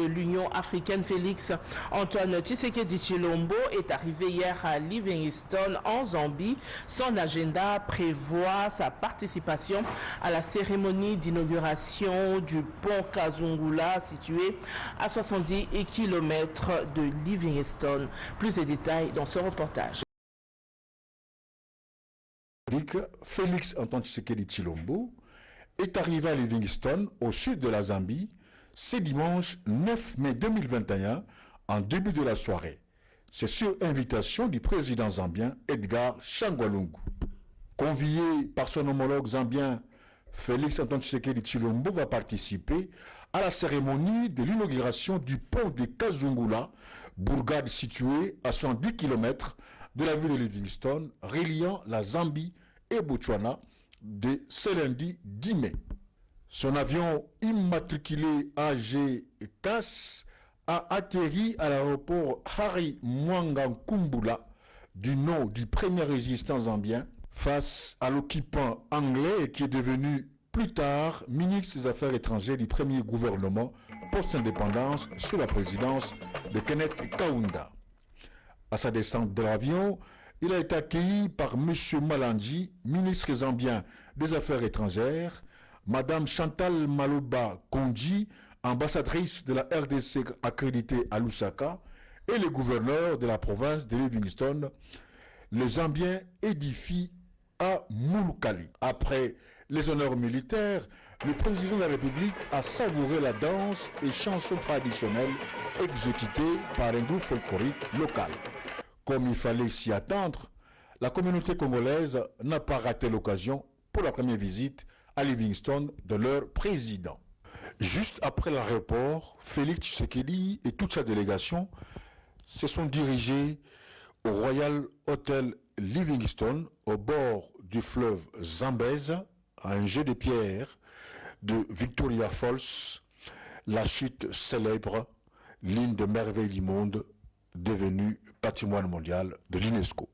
l'Union africaine Félix Antoine Tshisekedi Tshilombo est arrivé hier à Livingstone en Zambie. Son agenda prévoit sa participation à la cérémonie d'inauguration du pont Kazungula situé à 70 km de Livingstone. Plus de détails dans ce reportage. Félix Antoine Tshisekedi Tshilombo est arrivé à Livingstone, au sud de la Zambie, ce dimanche 9 mai 2021, en début de la soirée. C'est sur invitation du président zambien Edgar Chagwa Lungu. Convié par son homologue zambien, Félix Antoine Tshisekedi Tshilombo va participer à la cérémonie de l'inauguration du pont de Kazungula, bourgade située à 110 km de la ville de Livingstone, reliant la Zambie et Botswana, de ce lundi 10 mai. Son avion immatriculé AG CAS a atterri à l'aéroport Harry Mwanga Nkumbula du nom du premier résistant zambien face à l'occupant anglais qui est devenu plus tard ministre des Affaires étrangères du premier gouvernement post-indépendance sous la présidence de Kenneth Kaunda. À sa descente de l'avion, il a été accueilli par M. Malandi, ministre zambien des Affaires étrangères, Mme Chantal Maloba Kondji, ambassadrice de la RDC accréditée à Lusaka, et le gouverneur de la province de Livingstone, le Zambien Edifi à Mulukali. Après les honneurs militaires, le président de la République a savouré la danse et chansons traditionnelles exécutées par un groupe folklorique local. Comme il fallait s'y attendre, la communauté congolaise n'a pas raté l'occasion pour la première visite à Livingstone de leur président. Juste après l'aéroport, Félix Tshisekedi et toute sa délégation se sont dirigés au Royal Hotel Livingstone, au bord du fleuve Zambèze, à un jet de pierre de Victoria Falls, la chute célèbre, l'une des merveilles du monde, devenue patrimoine mondial de l'UNESCO.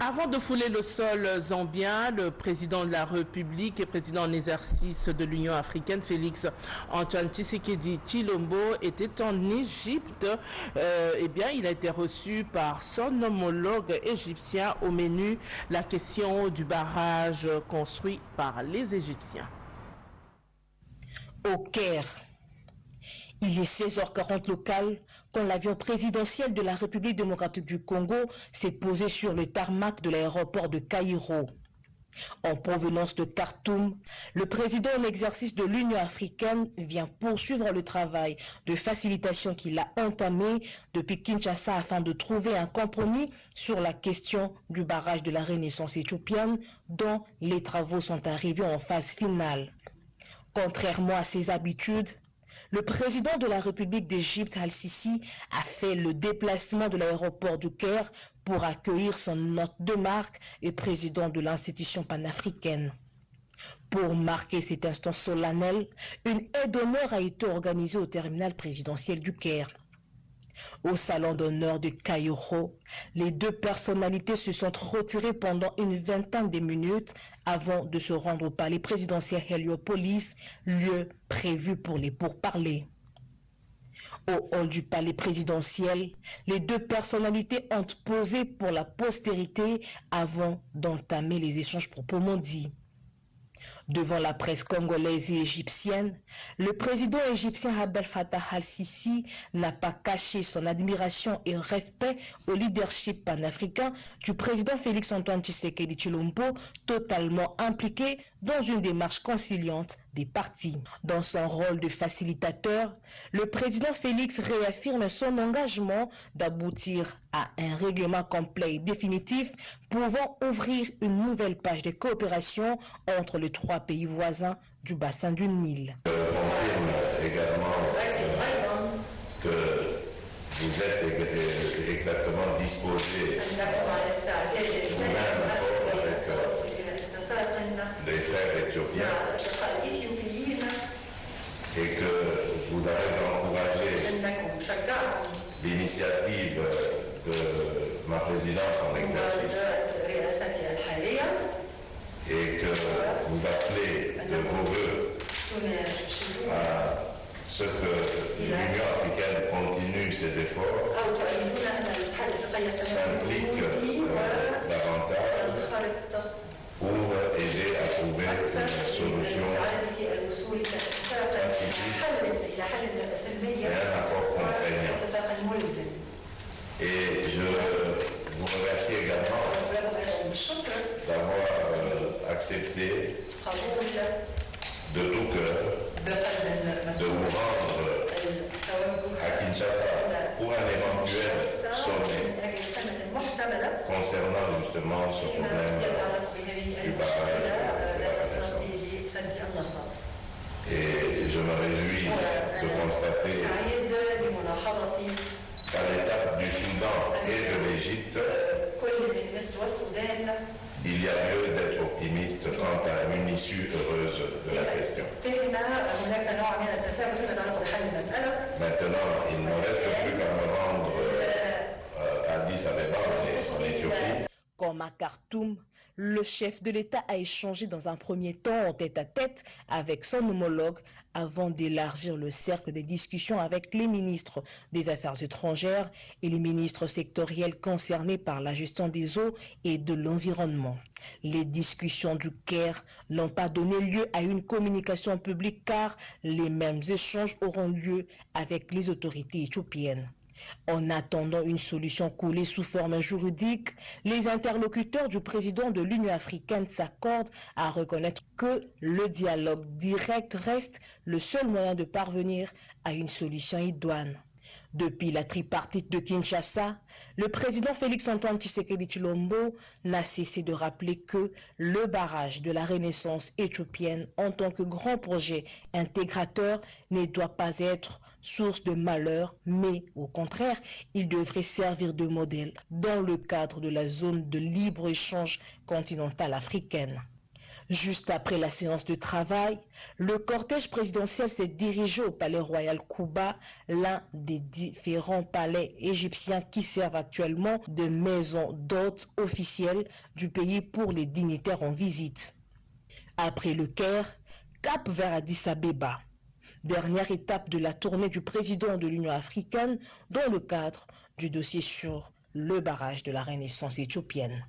Avant de fouler le sol zambien, le président de la République et président en exercice de l'Union africaine, Félix Antoine Tshisekedi Tshilombo, était en Égypte. Il a été reçu par son homologue égyptien. Au menu, la question du barrage construit par les Égyptiens. Au Caire. Il est 16h40 local quand l'avion présidentiel de la République démocratique du Congo s'est posé sur le tarmac de l'aéroport de Caïro. En provenance de Khartoum, le président en exercice de l'Union africaine vient poursuivre le travail de facilitation qu'il a entamé depuis Kinshasa afin de trouver un compromis sur la question du barrage de la Renaissance éthiopienne dont les travaux sont arrivés en phase finale. Contrairement à ses habitudes, le président de la République d'Égypte, Al-Sisi, a fait le déplacement de l'aéroport du Caire pour accueillir son hôte de marque et président de l'institution panafricaine. Pour marquer cet instant solennel, une aide d'honneur a été organisée au terminal présidentiel du Caire. Au salon d'honneur de Caïro, les deux personnalités se sont retirées pendant une vingtaine de minutes avant de se rendre au palais présidentiel Héliopolis, lieu prévu pour les pourparlers. Au hall du palais présidentiel, les deux personnalités ont posé pour la postérité avant d'entamer les échanges proprement dits. Devant la presse congolaise et égyptienne, le président égyptien Abdel Fattah al-Sisi n'a pas caché son admiration et respect au leadership panafricain du président Félix Antoine Tshisekedi Tshilombo, totalement impliqué dans une démarche conciliante des partis. Dans son rôle de facilitateur, le président Félix réaffirme son engagement d'aboutir à un règlement complet et définitif pouvant ouvrir une nouvelle page de coopération entre les trois pays voisins du bassin du Nil. Je confirme également que vous êtes exactement disposés trouver un accord avec les frères éthiopiens et que vous avez encouragé l'initiative de ma présidence en exercice et que vous appelez de vos voeux à ce que l'Union africaine continue ses efforts s'implique davantage pour aider à trouver une solution pacifique et un accord contraignant. Et je vous remercie également d'avoir accepté de tout cœur de vous rendre à Kinshasa pour un éventuel sommet concernant justement ce problème du barrage de la Renaissance. Et je me réjouis de constater qu'à l'étape du Soudan et de l'Égypte, il y a lieu d'être optimiste quant à une issue heureuse de la question. Maintenant, il ne reste plus qu'à me rendre à Addis Abeba, en Éthiopie. Comme à Khartoum, le chef de l'État a échangé dans un premier temps en tête-à-tête avec son homologue avant d'élargir le cercle des discussions avec les ministres des Affaires étrangères et les ministres sectoriels concernés par la gestion des eaux et de l'environnement. Les discussions du Caire n'ont pas donné lieu à une communication publique car les mêmes échanges auront lieu avec les autorités éthiopiennes. En attendant une solution coulée sous forme juridique, les interlocuteurs du président de l'Union africaine s'accordent à reconnaître que le dialogue direct reste le seul moyen de parvenir à une solution idoine. Depuis la tripartite de Kinshasa, le président Félix-Antoine Tshisekedi Tshilombo n'a cessé de rappeler que le barrage de la Renaissance éthiopienne en tant que grand projet intégrateur ne doit pas être source de malheur, mais au contraire, il devrait servir de modèle dans le cadre de la zone de libre-échange continentale africaine. Juste après la séance de travail, le cortège présidentiel s'est dirigé au palais royal Kuba, l'un des différents palais égyptiens qui servent actuellement de maison d'hôtes officielle du pays pour les dignitaires en visite. Après le Caire, cap vers Addis Abeba. Dernière étape de la tournée du président de l'Union africaine dans le cadre du dossier sur le barrage de la Renaissance éthiopienne.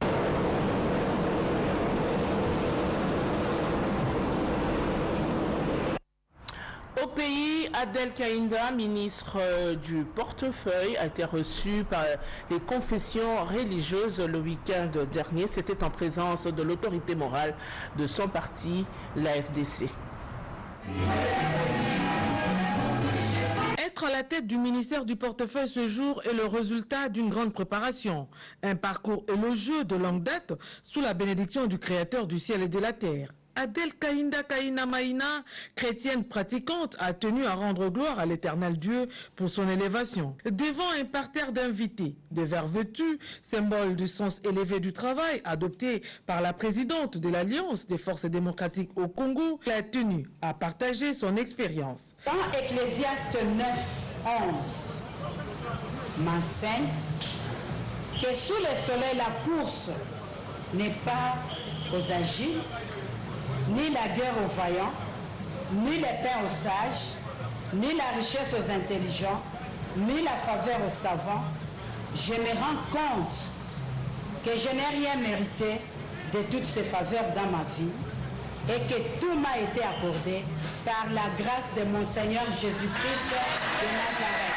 Au pays, Adel Kaïnda, ministre du portefeuille, a été reçu par les confessions religieuses le week-end dernier. C'était en présence de l'autorité morale de son parti, l'AFDC. Être à la tête du ministère du portefeuille ce jour est le résultat d'une grande préparation. Un parcours élogieux de longue date sous la bénédiction du Créateur du ciel et de la terre. Adel Kaïnda Kaïna Maïna, chrétienne pratiquante, a tenu à rendre gloire à l'Éternel Dieu pour son élévation. Devant un parterre d'invités, de verres vêtus, symbole du sens élevé du travail adopté par la présidente de l'Alliance des forces démocratiques au Congo, elle a tenu à partager son expérience. Dans Ecclésiaste 9:11, m'enseigne que sous le soleil la course n'est pas aux agiles, ni la guerre aux vaillants, ni les pains aux sages, ni la richesse aux intelligents, ni la faveur aux savants. Je me rends compte que je n'ai rien mérité de toutes ces faveurs dans ma vie et que tout m'a été accordé par la grâce de mon Seigneur Jésus-Christ de Nazareth.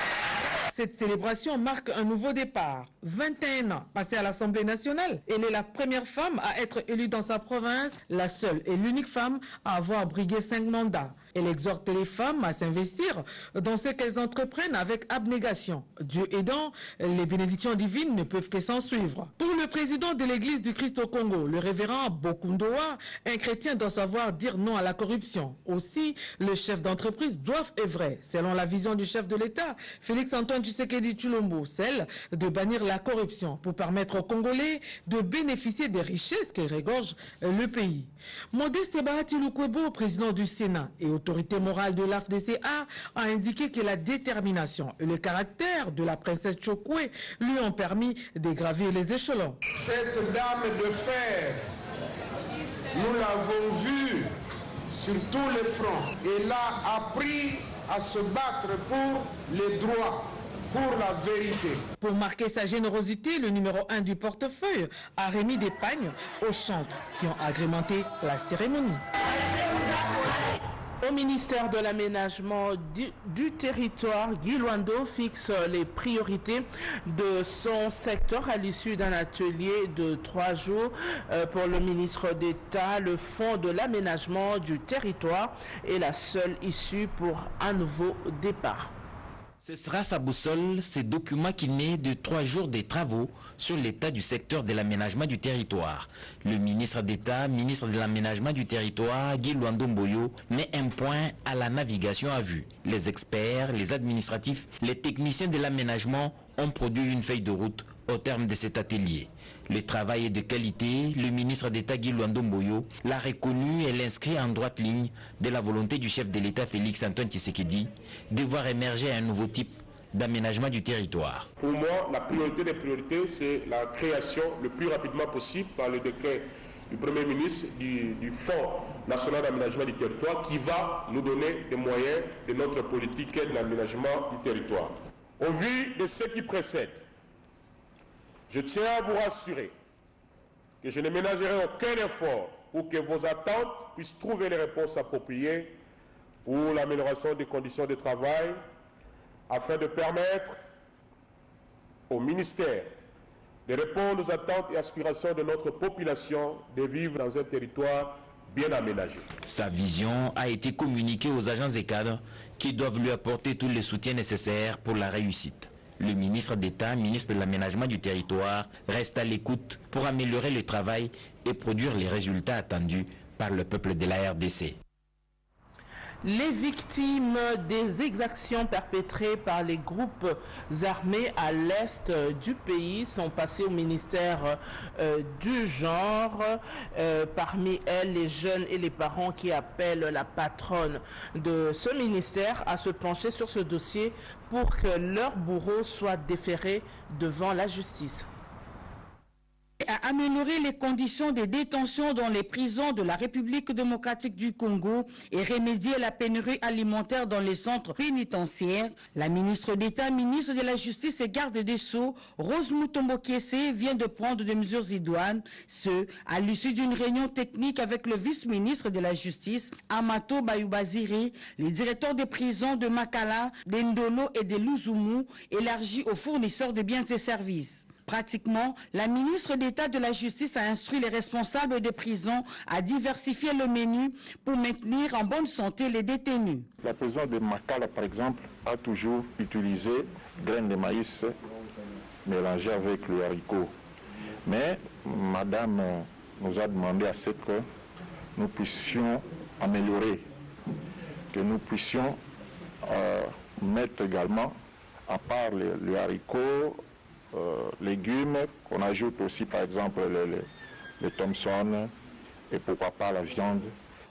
Cette célébration marque un nouveau départ. 21 ans passés à l'Assemblée nationale, elle est la première femme à être élue dans sa province, la seule et l'unique femme à avoir brigué 5 mandats. Elle exhorte les femmes à s'investir dans ce qu'elles entreprennent avec abnégation. Dieu aidant, les bénédictions divines ne peuvent que s'en suivre. Pour le président de l'Église du Christ au Congo, le révérend Bokundoa, un chrétien doit savoir dire non à la corruption. Aussi, le chef d'entreprise doit œuvrer, selon la vision du chef de l'État, Félix-Antoine Tshisekedi Tshilombo, celle de bannir la corruption pour permettre aux Congolais de bénéficier des richesses qui régorgent le pays. Modeste Bahati Lukwebo, président du Sénat et autorité morale de l'AFDCA, a indiqué que la détermination et le caractère de la princesse Chokwe lui ont permis de gravir les échelons. Cette dame de fer, nous l'avons vue sur tous les fronts. Elle a appris à se battre pour les droits, pour la vérité. Pour marquer sa générosité, le numéro 1 du portefeuille a remis des pagnes aux chantres qui ont agrémenté la cérémonie. Au ministère de l'aménagement du territoire, Guy Luando fixe les priorités de son secteur à l'issue d'un atelier de 3 jours pour le ministre d'État. Le fonds de l'aménagement du territoire est la seule issue pour un nouveau départ. Ce sera sa boussole, ce document qui naît de 3 jours de travaux sur l'état du secteur de l'aménagement du territoire. Le ministre d'État, ministre de l'aménagement du territoire, Guy Luando Mboyo, met un point à la navigation à vue. Les experts, les administratifs, les techniciens de l'aménagement ont produit une feuille de route au terme de cet atelier. Le travail est de qualité, le ministre d'État Guy Luando Mboyo l'a reconnu et l'inscrit en droite ligne de la volonté du chef de l'État Félix Antoine Tshisekedi de voir émerger un nouveau type d'aménagement du territoire. Pour moi, la priorité des priorités, c'est la création le plus rapidement possible par le décret du Premier ministre du Fonds national d'aménagement du territoire qui va nous donner des moyens de notre politique de l'aménagement du territoire. Au vu de ce qui précède, je tiens à vous rassurer que je ne ménagerai aucun effort pour que vos attentes puissent trouver les réponses appropriées pour l'amélioration des conditions de travail, afin de permettre au ministère de répondre aux attentes et aspirations de notre population de vivre dans un territoire bien aménagé. Sa vision a été communiquée aux agents et cadres qui doivent lui apporter tous les soutiens nécessaires pour la réussite. Le ministre d'État, ministre de l'aménagement du territoire, reste à l'écoute pour améliorer le travail et produire les résultats attendus par le peuple de la RDC. Les victimes des exactions perpétrées par les groupes armés à l'est du pays sont passées au ministère du genre. Parmi elles, les jeunes et les parents qui appellent la patronne de ce ministère à se pencher sur ce dossier pour que leurs bourreaux soient déférés devant la justice. À améliorer les conditions de détention dans les prisons de la République démocratique du Congo et remédier à la pénurie alimentaire dans les centres pénitentiaires, la ministre d'État, ministre de la Justice et garde des Sceaux, Rose Mutombo Kiese, vient de prendre des mesures idoines, ce, à l'issue d'une réunion technique avec le vice-ministre de la Justice, Amato Bayubaziri, les directeurs des prisons de Makala, d'Endolo et de Luzumu, élargis aux fournisseurs de biens et services. Pratiquement, la ministre d'État de la Justice a instruit les responsables des prisons à diversifier le menu pour maintenir en bonne santé les détenus. La prison de Makala, par exemple, a toujours utilisé graines de maïs mélangées avec le haricot. Mais madame nous a demandé à ce que nous puissions améliorer, que nous puissions mettre également, à part le haricot, légumes, qu'on ajoute aussi par exemple les Thomson et pourquoi pas la viande.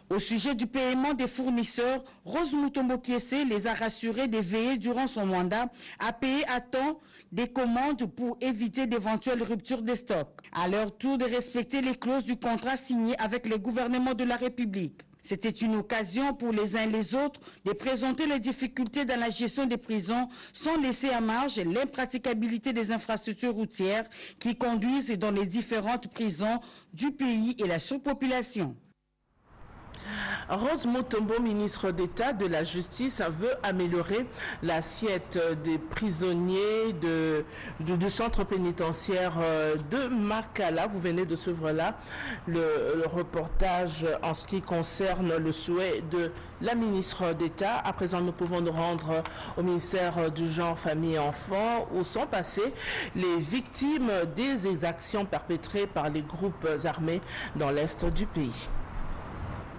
Au sujet du paiement des fournisseurs, Rose Mutombo Kiese les a rassurés de veiller durant son mandat à payer à temps des commandes pour éviter d'éventuelles ruptures de stock. À leur tour de respecter les clauses du contrat signé avec les gouvernements de la République. C'était une occasion pour les uns et les autres de présenter les difficultés dans la gestion des prisons sans laisser à marge l'impraticabilité des infrastructures routières qui conduisent dans les différentes prisons du pays et la surpopulation. Rose Mutombo, ministre d'État de la Justice, veut améliorer l'assiette des prisonniers du centre pénitentiaire de Makala. Vous venez de suivre là le reportage en ce qui concerne le souhait de la ministre d'État. À présent, nous pouvons nous rendre au ministère du Genre, Famille et Enfants où sont passées les victimes des exactions perpétrées par les groupes armés dans l'est du pays.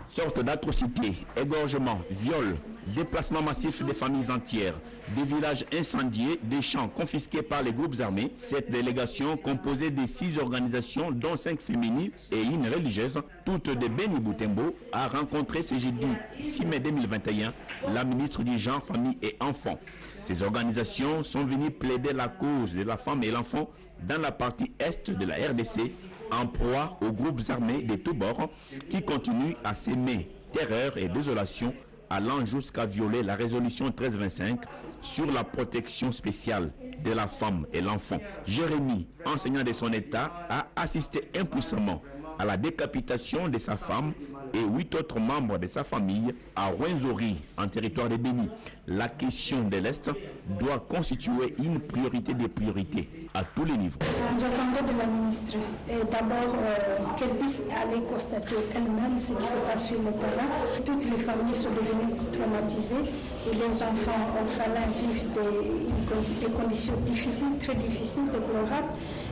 Sorte d'atrocités, égorgements, viols, déplacements massifs des familles entières, des villages incendiés, des champs confisqués par les groupes armés. Cette délégation, composée de 6 organisations, dont 5 féminines et une religieuse, toutes de Beni Butembo, a rencontré ce jeudi 6 mai 2021 la ministre du Genre, Famille et Enfants. Ces organisations sont venues plaider la cause de la femme et l'enfant dans la partie est de la RDC, en proie aux groupes armés de tous bords qui continuent à s'aimer terreur et désolation allant jusqu'à violer la résolution 1325 sur la protection spéciale de la femme et l'enfant. Jérémy, enseignant de son état, a assisté impuissamment à la décapitation de sa femme et 8 autres membres de sa famille à Rwenzori, en territoire de Béni. La question de l'Est doit constituer une priorité des priorités à tous les niveaux. J'attendais de la ministre d'abord qu'elle puisse aller constater elle-même ce qui se passe sur le terrain. Toutes les familles sont devenues traumatisées et les enfants orphelins vivent des conditions difficiles, très difficiles, déplorables.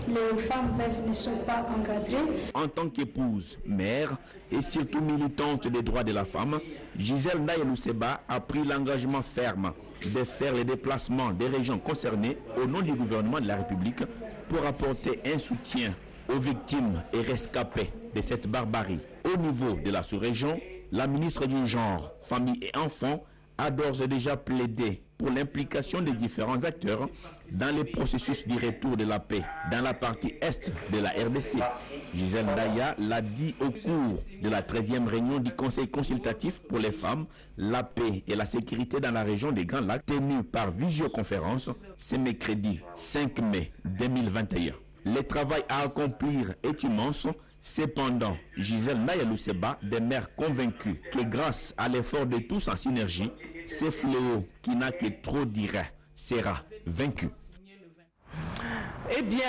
Les femmes veuves ne sont pas encadrées. En tant qu'épouse, mère et surtout militante des droits de la femme, Gisèle Ndaye Luseba a pris l'engagement ferme de faire les déplacements des régions concernées au nom du gouvernement de la République pour apporter un soutien aux victimes et rescapés de cette barbarie. Au niveau de la sous-région, la ministre du Genre, Famille et Enfants a d'ores et déjà plaidé pour l'implication des différents acteurs dans le processus du retour de la paix dans la partie est de la RDC. Gisèle Ndaye l'a dit au cours de la 13e réunion du Conseil consultatif pour les femmes, la paix et la sécurité dans la région des Grands Lacs, tenue par visioconférence ce mercredi 5 mai 2021. Le travail à accomplir est immense. Cependant, Gisèle Ndaye Luseba demeure convaincue que grâce à l'effort de tous en synergie, ce fléau qui n'a que trop d'irré sera vaincu. Eh bien,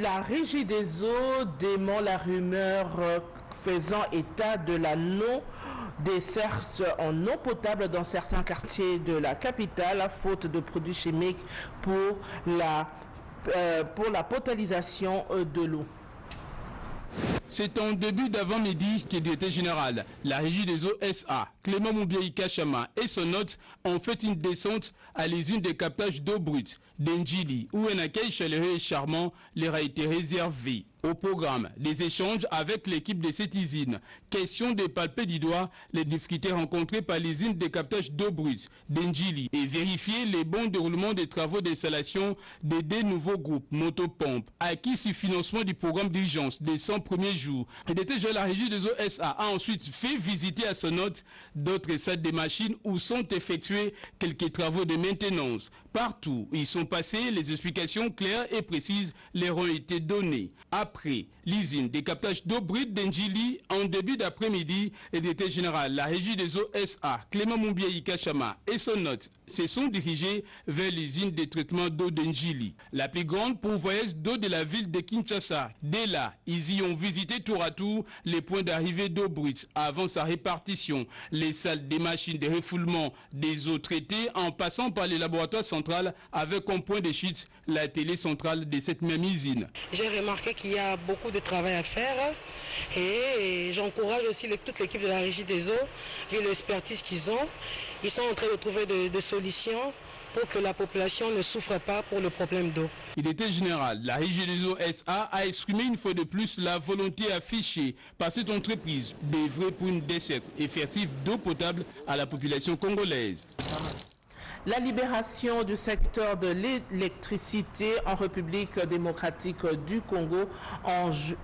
la Régie des eaux dément la rumeur faisant état de la non-desserte en eau potable dans certains quartiers de la capitale à faute de produits chimiques pour la potabilisation de l'eau. C'est en début d'avant-midi que le directeur général, la Régie des eaux SA, Clément Moubiaï Kachama et son hôte ont fait une descente à l'usine de captage d'eau brute d'Endjili, où un accueil chaleureux et charmant leur a été réservé. Au programme, des échanges avec l'équipe de cette usine. Question de palper du doigt les difficultés rencontrées par l'usine de captage d'eau brute d'Endjili et vérifier les bons déroulements des travaux d'installation des deux nouveaux groupes motopompes acquis sur financement du programme d'urgence des 100 premiers jours. Et déjà, la Régie des eaux SA a ensuite fait visiter à son hôte d'autres salles de machines où sont effectués quelques travaux de maintenance. Partout où ils sont passés, les explications claires et précises leur ont été données. Après l'usine des captages d'eau brute d'Endjili, en début d'après-midi, le directeur général, la Régie des eaux SA, Clément Moubiaï Kachama et son hôte se sont dirigés vers l'usine de traitement d'eau d'Endjili, la plus grande pourvoyeuse d'eau de la ville de Kinshasa. Dès là, ils y ont visité tour à tour les points d'arrivée d'eau brute avant sa répartition, les salles des machines de refoulement des eaux traitées en passant par les laboratoires central avec comme point de chute la télé centrale de cette même usine. J'ai remarqué qu'il y a beaucoup de travail à faire et j'encourage aussi toute l'équipe de la Régie des eaux, vu l'expertise qu'ils ont. Ils sont en train de trouver des solutions pour que la population ne souffre pas pour le problème d'eau. Il était général. La Régie des eaux SA a exprimé une fois de plus la volonté affichée par cette entreprise d'œuvrer pour une desserte effective d'eau potable à la population congolaise. La libération du secteur de l'électricité en République démocratique du Congo,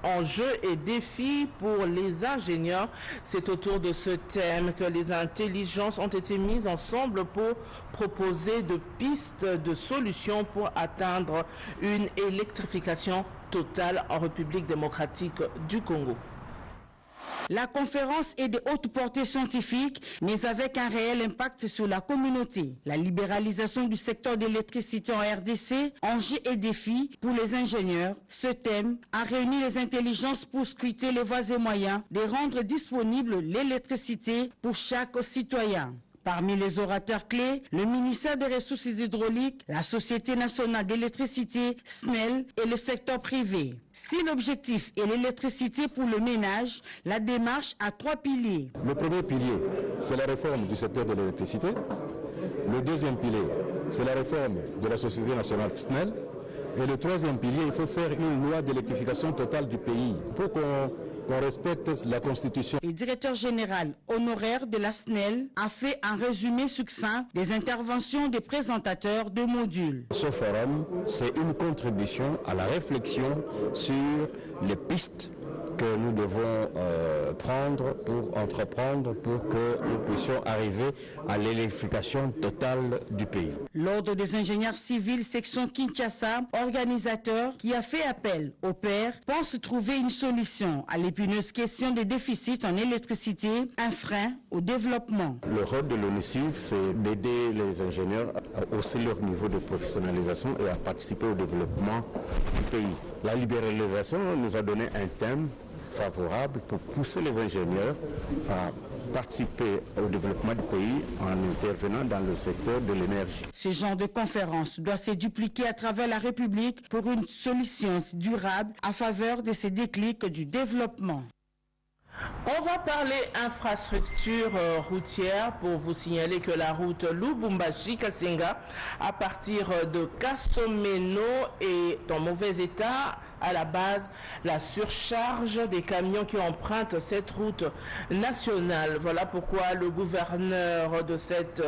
enjeux et défis pour les ingénieurs. C'est autour de ce thème que les intelligences ont été mises ensemble pour proposer de pistes de solutions pour atteindre une électrification totale en République démocratique du Congo. La conférence est de haute portée scientifique, mais avec un réel impact sur la communauté. La libéralisation du secteur de l'électricité en RDC, enjeux et défis pour les ingénieurs. Ce thème a réuni les intelligences pour scruter les voies et moyens de rendre disponible l'électricité pour chaque citoyen. Parmi les orateurs clés, le ministère des Ressources hydrauliques, la Société nationale d'électricité, SNEL et le secteur privé. Si l'objectif est l'électricité pour le ménage, la démarche a 3 piliers. Le premier pilier, c'est la réforme du secteur de l'électricité. Le deuxième pilier, c'est la réforme de la Société nationale SNEL. Et le troisième pilier, il faut faire une loi d'électrification totale du pays pour qu'on respecte la Constitution. Le directeur général honoraire de la SNEL a fait un résumé succinct des interventions des présentateurs de modules. Ce forum, c'est une contribution à la réflexion sur les pistes que nous devons entreprendre pour que nous puissions arriver à l'électrification totale du pays. L'Ordre des ingénieurs civils section Kinshasa, organisateur qui a fait appel aux pairs, pense trouver une solution à l'épineuse question des déficits en électricité, un frein au développement. Le rôle de l'ONICIV, c'est d'aider les ingénieurs à hausser leur niveau de professionnalisation et à participer au développement du pays. La libéralisation nous a donné un thème favorable pour pousser les ingénieurs à participer au développement du pays en intervenant dans le secteur de l'énergie. Ce genre de conférence doit se dupliquer à travers la République pour une solution durable à faveur de ces déclics du développement. On va parler infrastructure routière pour vous signaler que la route Lubumbashi-Kasenga à partir de Kasomeno est en mauvais état. À la base, la surcharge des camions qui empruntent cette route nationale. Voilà pourquoi le gouverneur de cette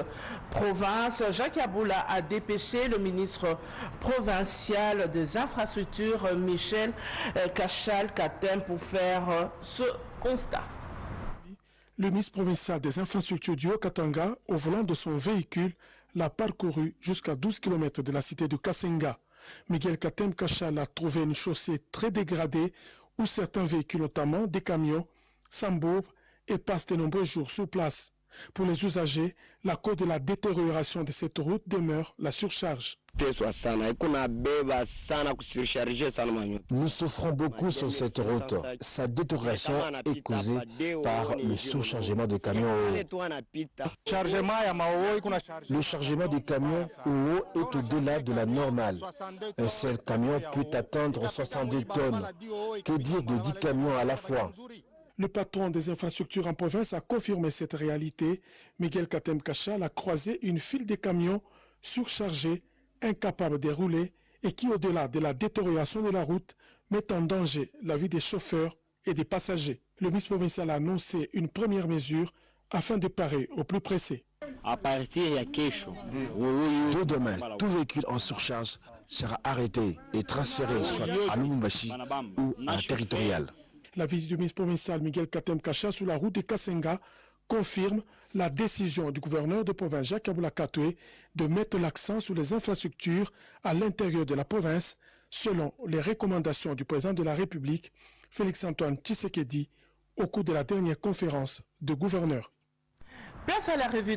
province, Jacques Aboula, a dépêché le ministre provincial des infrastructures, Michel Kachal-Katem, pour faire ce constat. Le ministre provincial des infrastructures du Haut-Katanga, au volant de son véhicule, l'a parcouru jusqu'à 12 km de la cité de Kasenga. Miguel Katem Kachal a trouvé une chaussée très dégradée où certains véhicules, notamment des camions, s'embourbent et passent de nombreux jours sur place. Pour les usagers, la cause de la détérioration de cette route demeure la surcharge. Nous souffrons beaucoup sur cette route. Sa détérioration est causée par le surchargement de camions au haut. Le chargement des camions au haut est au-delà de la normale. Un seul camion peut atteindre 62 tonnes. Que dire de 10 camions à la fois? Le patron des infrastructures en province a confirmé cette réalité. Miguel Katem Kachal a croisé une file de camions surchargés, incapables de rouler et qui, au-delà de la détérioration de la route, mettent en danger la vie des chauffeurs et des passagers. Le ministre provincial a annoncé une première mesure afin de parer au plus pressé. À partir de demain, tout véhicule en surcharge sera arrêté et transféré soit à Lubumbashi ou à la territoriale. La visite du ministre provincial Miguel Katem Kachal sur la route de Kasenga confirme la décision du gouverneur de province Jacques Aboula Katoué de mettre l'accent sur les infrastructures à l'intérieur de la province selon les recommandations du président de la République, Félix-Antoine Tshisekedi, au cours de la dernière conférence de gouverneurs. Place à la revue